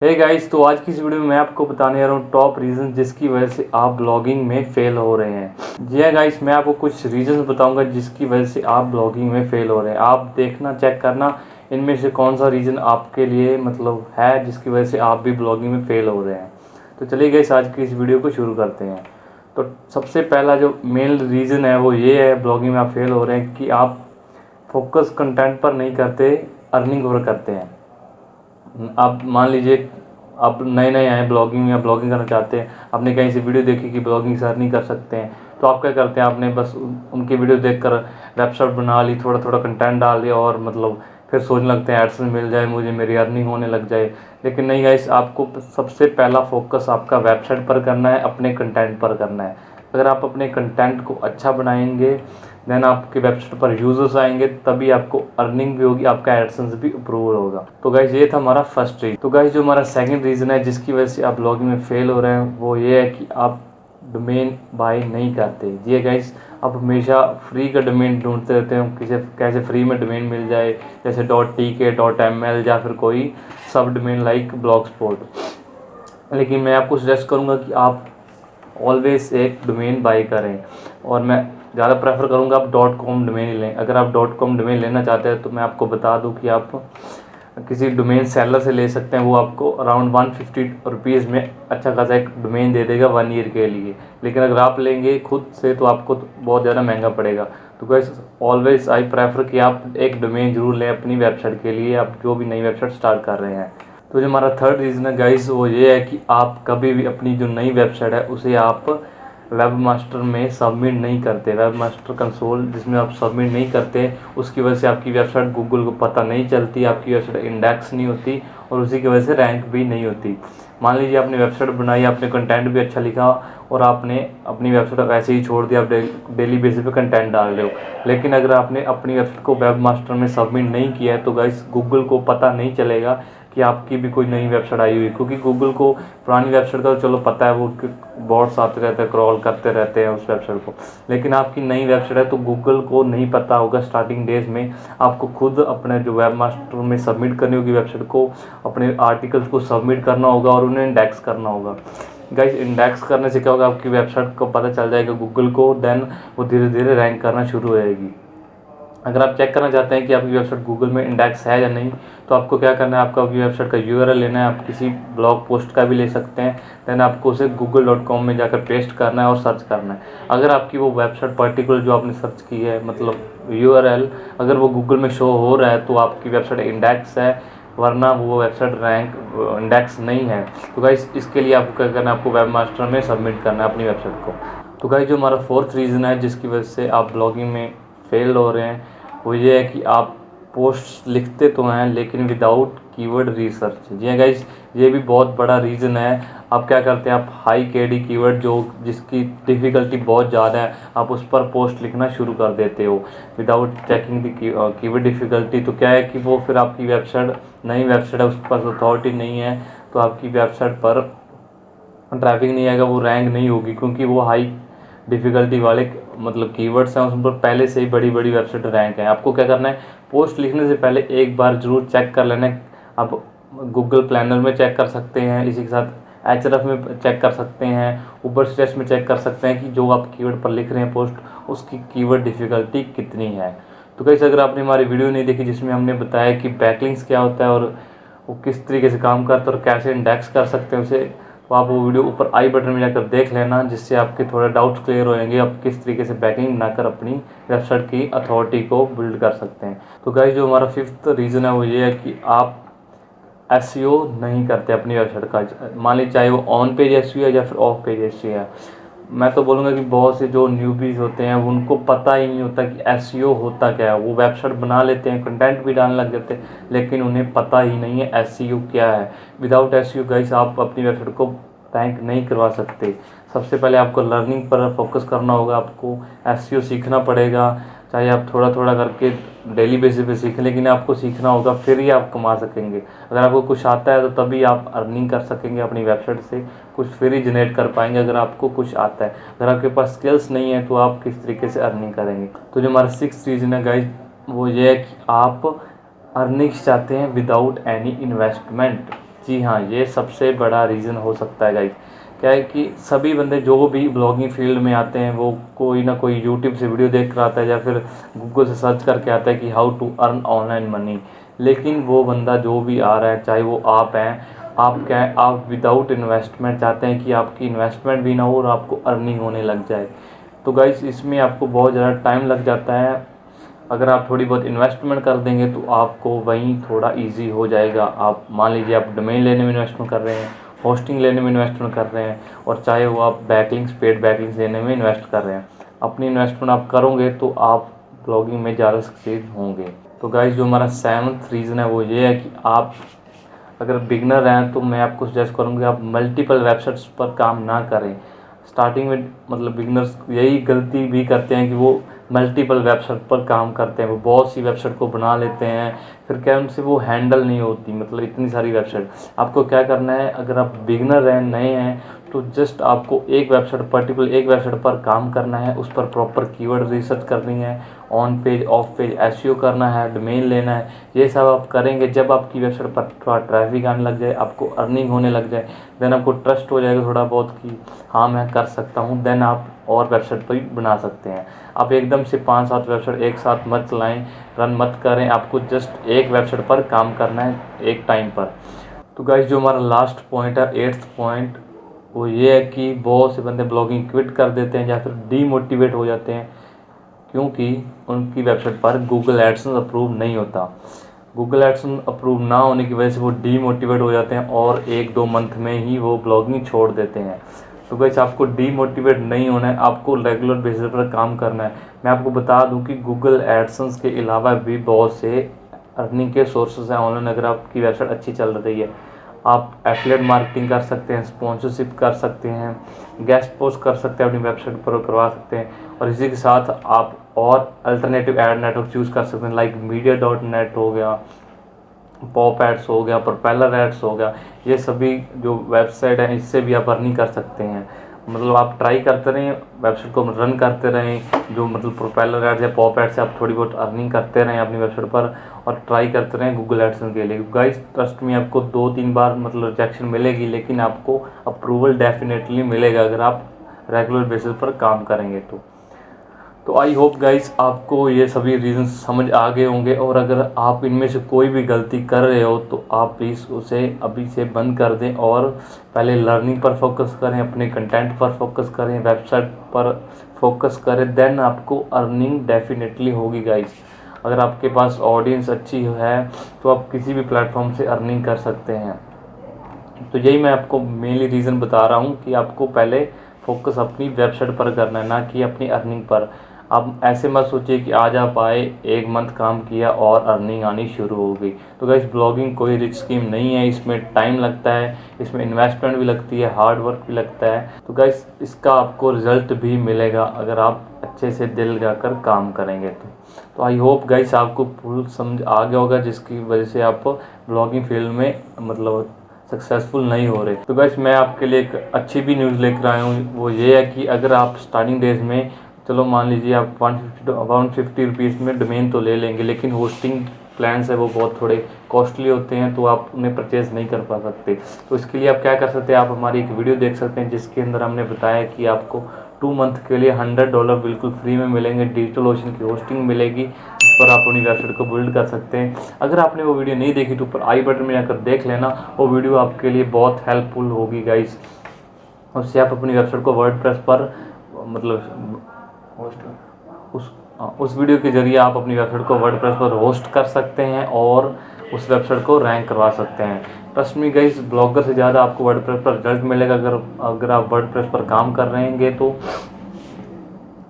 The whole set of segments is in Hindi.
हे गाइस, तो आज की इस वीडियो में मैं आपको बताने जा रहा हूँ टॉप रीज़न जिसकी वजह से आप ब्लॉगिंग में फेल हो रहे हैं। जी हाँ गाइस, मैं आपको कुछ रीज़न बताऊंगा जिसकी वजह से आप ब्लॉगिंग में फेल हो रहे हैं। आप देखना, चेक करना इनमें से कौन सा रीज़न आपके लिए है जिसकी वजह से आप भी ब्लॉगिंग में फेल हो रहे हैं। तो चलिए गाइस, आज की इस वीडियो को शुरू करते हैं। तो सबसे पहला जो मेन रीज़न है वो ये है ब्लॉगिंग में आप फेल हो रहे हैं कि आप फोकस कंटेंट पर नहीं करते, अर्निंग पर करते हैं। आप मान लीजिए आप नए नए आए ब्लॉगिंग में, आप ब्लॉगिंग करना चाहते हैं, आपने कहीं से वीडियो देखी कि ब्लॉगिंग से अर्निंग कर सकते हैं, तो आप क्या करते हैं, आपने बस उनकी वीडियो देखकर वेबसाइट बना ली, थोड़ा थोड़ा कंटेंट डाल दिया और फिर सोचने लगते हैं एडसेंस मिल जाए मुझे, मेरी अर्निंग होने लग जाए। लेकिन नहीं गाइस, आपको सबसे पहला फोकस आपका वेबसाइट पर करना है, अपने कंटेंट पर करना है। अगर आप अपने कंटेंट को अच्छा बनाएंगे देन आपके वेबसाइट पर यूजर्स आएंगे, तभी आपको अर्निंग भी होगी, आपका एडसेंस भी अप्रूवल होगा। तो गाइज ये था हमारा फर्स्ट रीजन। तो गाइज जो हमारा सेकंड रीज़न है जिसकी वजह से आप ब्लॉगिंग में फेल हो रहे हैं वो ये है कि आप डोमेन बाय नहीं करते। जी गाइज, आप हमेशा फ्री का डोमेन ढूंढते रहते हो, कैसे फ्री में डोमेन मिल जाए, जैसे .tk.ml या फिर कोई सब डोमेन लाइक ब्लॉग स्पॉट। लेकिन मैं आपको सजेस्ट करूँगा कि आप ऑलवेज एक डोमेन बाई करें, और मैं ज़्यादा प्रेफर करूँगा आप .com डोमेन ही लें। अगर आप .com डोमेन लेना चाहते हैं तो मैं आपको बता दूं कि आप किसी डोमेन सेलर से ले सकते हैं। वो आपको अराउंड 150 रुपीज़ में अच्छा खासा एक डोमेन दे देगा 1 ईयर के लिए। लेकिन अगर आप लेंगे खुद से तो आपको बहुत ज़्यादा महंगा पड़ेगा। तो गाइस ऑलवेज आई प्रेफर कि आप एक डोमेन जरूर लें अपनी वेबसाइट के लिए, आप जो भी नई वेबसाइट स्टार्ट कर रहे हैं। तो जो हमारा थर्ड रीज़न है गाइस वो ये है कि आप कभी भी अपनी जो नई वेबसाइट है उसे आप वेब मास्टर में सबमिट नहीं करते। वेब मास्टर कंसोल जिसमें आप सबमिट नहीं करते, उसकी वजह से आपकी वेबसाइट गूगल को पता नहीं चलती, आपकी वेबसाइट इंडेक्स नहीं होती और उसी की वजह से रैंक भी नहीं होती। मान लीजिए आपने वेबसाइट बनाई, आपने कंटेंट भी अच्छा लिखा और आपने अपनी वेबसाइट ऐसे ही छोड़ दिया, आप डेली बेसिस पे कंटेंट डाल रहे हो, लेकिन अगर आपने अपनी वेबसाइट को वेब मास्टर में सबमिट नहीं किया है तो गाइस गूगल को पता नहीं चलेगा कि आपकी भी कोई नई वेबसाइट आई हुई, क्योंकि गूगल को पुरानी वेबसाइट का तो चलो पता है, वो बॉट्स आते रहते हैं, क्रॉल करते रहते हैं उस वेबसाइट को। लेकिन आपकी नई वेबसाइट है तो गूगल को नहीं पता होगा। स्टार्टिंग डेज में आपको खुद अपने जो वेब मास्टर में सबमिट करनी होगी वेबसाइट को, अपने आर्टिकल्स को सबमिट करना होगा और उन्हें इंडेक्स करना होगा। गाइस इंडेक्स करने से क्या होगा, आपकी वेबसाइट को पता चल जाएगा गूगल को, देन वो धीरे धीरे रैंक करना शुरू हो जाएगी। अगर आप चेक करना चाहते हैं कि आपकी वेबसाइट गूगल में इंडेक्स है या नहीं, तो आपको क्या करना है, आपको आपकी वेबसाइट का यूआरएल लेना है, आप किसी ब्लॉग पोस्ट का भी ले सकते हैं, देन आपको उसे google.com में जाकर पेस्ट करना है और सर्च करना है। अगर आपकी वो वेबसाइट पर्टिकुलर जो आपने सर्च की है यूआरएल अगर वो गूगल में शो हो रहा है तो आपकी वेबसाइट इंडेक्स है, वरना वो वेबसाइट रैंक इंडेक्स नहीं है। तो गाइस इसके लिए आपको क्या करना है, आपको वेब मास्टर में सबमिट करना है अपनी वेबसाइट को। तो गाइस जो हमारा फोर्थ रीज़न है जिसकी वजह से आप ब्लॉगिंग में फेल हो रहे हैं वो ये है कि आप पोस्ट लिखते तो हैं लेकिन विदाउट कीवर्ड रिसर्च। जी हाँ गाइस, ये भी बहुत बड़ा रीज़न है। आप क्या करते हैं, आप हाई केडी कीवर्ड जो जिसकी डिफ़िकल्टी बहुत ज़्यादा है, आप उस पर पोस्ट लिखना शुरू कर देते हो without checking the keyword difficulty. तो क्या है कि वो फिर आपकी वेबसाइट, नई वेबसाइट है, उस पर अथॉरिटी नहीं है, तो आपकी वेबसाइट पर ट्रैफिक नहीं आएगा, वो रैंक नहीं होगी, क्योंकि वो हाई डिफ़िकल्टी वाले कीवर्ड्स हैं, उस पर पहले से ही बड़ी बड़ी वेबसाइट रैंक है। आपको क्या करना है, पोस्ट लिखने से पहले एक बार ज़रूर चेक कर लेना है। आप गूगल प्लानर में चेक कर सकते हैं, इसी के साथ एचरएफ में चेक कर सकते हैं, ऊबर स्ट्रेस में चेक कर सकते हैं कि जो आप कीवर्ड पर लिख रहे हैं पोस्ट, उसकी कीवर्ड डिफ़िकल्टी कितनी है। तो कैसे, अगर आपने हमारी वीडियो नहीं देखी जिसमें हमने बताया कि बैकलिंक्स क्या होता है और वो किस तरीके से काम करता है और कैसे इंडेक्स कर सकते हैं उसे, तो आप वो वीडियो ऊपर आई बटन में जाकर देख लेना, जिससे आपके थोड़े डाउट्स क्लियर हो जाएंगे, आप किस तरीके से बैकलिंक बनाकर अपनी वेबसाइट की अथॉरिटी को बिल्ड कर सकते हैं। तो गाइस जो हमारा फिफ्थ रीज़न है वो ये है कि आप एसईओ नहीं करते अपनी वेबसाइट का। मान लीजिए चाहे वो ऑन पेज एसईओ है या फिर ऑफ पेज एसईओ है, मैं तो बोलूँगा कि बहुत से जो न्यूबीज होते हैं उनको पता ही नहीं होता कि एसईओ होता क्या है। वो वेबसाइट बना लेते हैं, कंटेंट भी डालने लग जाते हैं, लेकिन उन्हें पता ही नहीं है एसईओ क्या है। विदाउट एसईओ गाइस आप अपनी वेबसाइट को रैंक नहीं करवा सकते। सबसे पहले आपको लर्निंग पर फोकस करना होगा, आपको एसईओ सीखना पड़ेगा, चाहे आप थोड़ा थोड़ा करके डेली बेसिस पे सीखें, लेकिन आपको सीखना होगा, फिर ही आप कमा सकेंगे। अगर आपको कुछ आता है तो तभी आप अर्निंग कर सकेंगे अपनी वेबसाइट से, कुछ फिर ही जनरेट कर पाएंगे अगर आपको कुछ आता है। अगर आपके पास स्किल्स नहीं है तो आप किस तरीके से अर्निंग करेंगे। तो जो हमारा सिक्स्थ रीज़न है गाइज वो ये है कि आप अर्निंग्स चाहते हैं विदाउट एनी इन्वेस्टमेंट। जी हाँ, ये सबसे बड़ा रीज़न हो सकता है गाइस। क्या है कि सभी बंदे जो भी ब्लॉगिंग फील्ड में आते हैं वो कोई ना कोई यूट्यूब से वीडियो देख कर आता है या फिर गूगल से सर्च करके आता है कि how to earn online money. लेकिन वो बंदा जो भी आ रहा है, चाहे वो आप हैं, आप क्या है, आप विदाउट इन्वेस्टमेंट चाहते हैं कि आपकी इन्वेस्टमेंट भी ना हो और आपको अर्निंग होने लग जाए। तो गाइस इसमें आपको बहुत ज़्यादा टाइम लग जाता है। अगर आप थोड़ी बहुत इन्वेस्टमेंट कर देंगे तो आपको वहीं थोड़ा इजी हो जाएगा। आप मान लीजिए आप डोमेन लेने में इन्वेस्टमेंट कर रहे हैं, होस्टिंग लेने में इन्वेस्टमेंट कर रहे हैं, और चाहे वो आप बैकलिंक्स पेड बैकलिंक्स लेने में इन्वेस्ट कर रहे हैं, अपनी इन्वेस्टमेंट आप करोगे तो आप ब्लॉगिंग में ज़्यादा सक्सेस होंगे। तो गाइस जो हमारा 7th रीज़न है वो ये है कि आप अगर बिगनर हैं तो मैं आपको सजेस्ट करूँगा आप मल्टीपल वेबसाइट्स पर काम ना करें। स्टार्टिंग में मतलब बिगनर्स यही गलती भी करते हैं कि वो मल्टीपल वेबसाइट पर काम करते हैं, वो बहुत सी वेबसाइट को बना लेते हैं, फिर क्या उनसे वो हैंडल नहीं होती, मतलब इतनी सारी वेबसाइट। आपको क्या करना है, अगर आप बिगनर हैं, नए हैं, तो जस्ट आपको एक वेबसाइट पर्टिकुलर एक वेबसाइट पर काम करना है, उस पर प्रॉपर कीवर्ड रिसर्च करनी है, on page of page SEO करना है, डोमेन लेना है। ये सब आप करेंगे, जब आपकी वेबसाइट पर थोड़ा ट्रैफिक आने लग जाए, आपको अर्निंग होने लग जाए, देन आपको ट्रस्ट हो जाएगा थोड़ा बहुत कि हाँ मैं कर सकता हूँ, देन आप और वेबसाइट पर भी बना सकते हैं। आप एकदम से 5-7 वेबसाइट एक साथ मत चलाएं, रन मत करें, आपको जस्ट एक वेबसाइट पर काम करना है एक टाइम पर। तो गाइस जो हमारा लास्ट पॉइंट है, 8th पॉइंट, वो ये है कि बहुत से बंदे ब्लॉगिंग क्विट कर देते हैं या फिर डीमोटिवेट हो जाते हैं क्योंकि उनकी वेबसाइट पर गूगल एडसेंस अप्रूव नहीं होता। गूगल एडसेंस अप्रूव ना होने की वजह से वो डीमोटिवेट हो जाते हैं और 1-2 मंथ में ही वो ब्लॉगिंग छोड़ देते हैं। तो गाइस आपको डीमोटिवेट नहीं होना है, आपको रेगुलर बेसिस पर काम करना है। मैं आपको बता दूं कि गूगल एडसेंस के अलावा भी बहुत से अर्निंग के सोर्सेज हैं ऑनलाइन। अगर आपकी वेबसाइट अच्छी चल रही है, आप एफिलिएट मार्केटिंग कर सकते हैं, स्पॉन्सरशिप कर सकते हैं, गेस्ट पोस्ट कर सकते हैं, अपनी वेबसाइट पर करवा सकते हैं, और इसी के साथ आप और अल्टरनेटिव एड नेटवर्क यूज़ कर सकते हैं, लाइक मीडिया.नेट हो गया, पॉप एड्स हो गया, प्रोपेलर एड्स हो गया। ये सभी जो वेबसाइट है इससे भी आप अर्निंग कर सकते हैं। मतलब आप ट्राई करते रहें, वेबसाइट को रन करते रहें, जो मतलब प्रोपेलर एड्स या पॉप एड्स से आप थोड़ी बहुत अर्निंग करते रहें अपनी वेबसाइट पर, और ट्राई करते रहें गूगल एडसेंस के लिए। गाइस ट्रस्ट में आपको 2-3 बार मतलब रिजेक्शन मिलेगी, लेकिन आपको अप्रूवल डेफिनेटली मिलेगा अगर आप रेगुलर बेसिस पर काम करेंगे तो आई होप गाइस आपको ये सभी रीजन समझ आ गए होंगे। और अगर आप इनमें से कोई भी गलती कर रहे हो तो आप प्लीज़ उसे अभी से बंद कर दें और पहले लर्निंग पर फोकस करें, अपने कंटेंट पर फोकस करें, वेबसाइट पर फोकस करें, देन आपको अर्निंग डेफिनेटली होगी गाइस। अगर आपके पास ऑडियंस अच्छी है तो आप किसी भी प्लेटफॉर्म से अर्निंग कर सकते हैं। तो यही मैं आपको मेनली रीज़न बता रहा हूँ कि आपको पहले फोकस अपनी वेबसाइट पर करना है, ना कि अपनी अर्निंग पर। आप ऐसे मत सोचिए कि आज आप आए, 1 मंथ काम किया और अर्निंग आनी शुरू हो गई। तो गाइस ब्लॉगिंग कोई रिच स्कीम नहीं है, इसमें टाइम लगता है, इसमें इन्वेस्टमेंट भी लगती है, हार्ड वर्क भी लगता है। तो गाइस इसका आपको रिजल्ट भी मिलेगा अगर आप अच्छे से दिल लगाकर काम करेंगे तो आई होप गाइस आपको फुल समझ आ गया होगा, जिसकी वजह से आप ब्लॉगिंग फील्ड में मतलब सक्सेसफुल नहीं हो रहे। तो गाइस मैं आपके लिए एक अच्छी भी न्यूज़ लेकर आया हूँ, वो ये है कि अगर आप स्टार्टिंग डेज में, चलो मान लीजिए आप 150 रुपीज़ में डोमेन तो ले लेंगे, लेकिन होस्टिंग प्लान्स है वो बहुत थोड़े कॉस्टली होते हैं, तो आप उन्हें परचेज़ नहीं कर पा सकते। तो इसके लिए आप क्या कर सकते हैं, आप हमारी एक वीडियो देख सकते हैं जिसके अंदर हमने बताया कि आपको 2 मंथ के लिए $100 बिल्कुल फ्री में मिलेंगे, डिजिटल ओशन की होस्टिंग मिलेगी, जिस पर आप अपनी वेबसाइट को बिल्ड कर सकते हैं। अगर आपने वो वीडियो नहीं देखी तो ऊपर आई बटन में जाकर देख लेना, वो वीडियो आपके लिए बहुत हेल्पफुल होगी गाइस। उससे आप अपनी वेबसाइट को वर्डप्रेस पर मतलब उस वीडियो के जरिए आप अपनी वेबसाइट को वर्डप्रेस पर होस्ट कर सकते हैं और उस वेबसाइट को रैंक करवा सकते हैं। ट्रस्ट मी गाइस, ब्लॉगर से ज़्यादा आपको वर्डप्रेस पर रिजल्ट मिलेगा अगर आप वर्डप्रेस पर काम कर रहे हैं। तो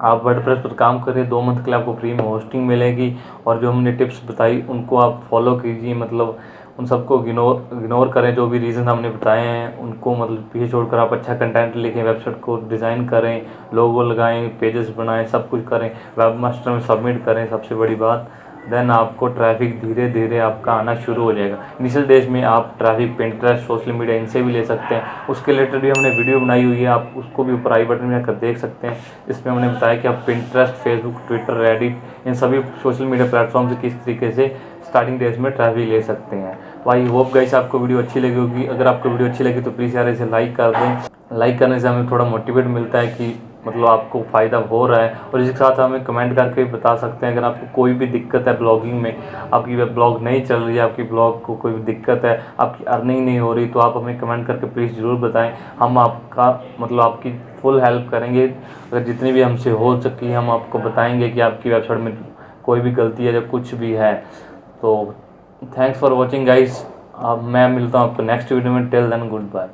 आप वर्डप्रेस पर काम करिए, 2 मंथ के लिए आपको फ्री में होस्टिंग मिलेगी, और जो हमने टिप्स बताई उनको आप फॉलो कीजिए, मतलब उन सबको इग्नोर करें, जो भी रीज़न हमने बताए हैं उनको मतलब पीछे छोड़कर आप अच्छा कंटेंट लिखें, वेबसाइट को डिज़ाइन करें, लोगो लगाएं, पेजेस बनाएं, सब कुछ करें, वेबमास्टर में सबमिट करें, सबसे बड़ी बात। देन आपको ट्रैफिक धीरे धीरे आपका आना शुरू हो जाएगा। इनिशियल डेज में आप ट्रैफिक पिंटरेस्ट, सोशल मीडिया इनसे भी ले सकते हैं। उसके रिलेटेड भी हमने वीडियो बनाई हुई है, आप उसको भी ऊपर आई बटन में जाकर देख सकते हैं। इसमें हमने बताया कि आप पिंटरेस्ट, फेसबुक, ट्विटर, रेडिट इन सभी सोशल मीडिया प्लेटफॉर्म से किस तरीके से स्टार्टिंग डेज में ट्रैफिक ले सकते हैं। तो आई होप गाइस आपको वीडियो अच्छी लगी होगी। अगर आपको वीडियो अच्छी लगी तो प्लीज़ यार इसे लाइक कर दें। लाइक करने से हमें थोड़ा मोटिवेट मिलता है कि मतलब आपको फ़ायदा हो रहा है। और इसके साथ हमें कमेंट करके भी बता सकते हैं अगर आपको कोई भी दिक्कत है ब्लॉगिंग में, आपकी वेब ब्लॉग नहीं चल रही है, आपकी ब्लॉग को कोई दिक्कत है, आपकी अर्निंग नहीं हो रही, तो आप हमें कमेंट करके प्लीज़ ज़रूर बताएं। हम आपका मतलब आपकी फुल हेल्प करेंगे। अगर जितनी भी हमसे हो सकी हम आपको बताएंगे कि आपकी वेबसाइट में कोई भी गलती है या कुछ भी है। तो थैंक्स फॉर वॉचिंग गाइस। अब मैं मिलता हूँ आपको नेक्स्ट वीडियो में। Till then good bye.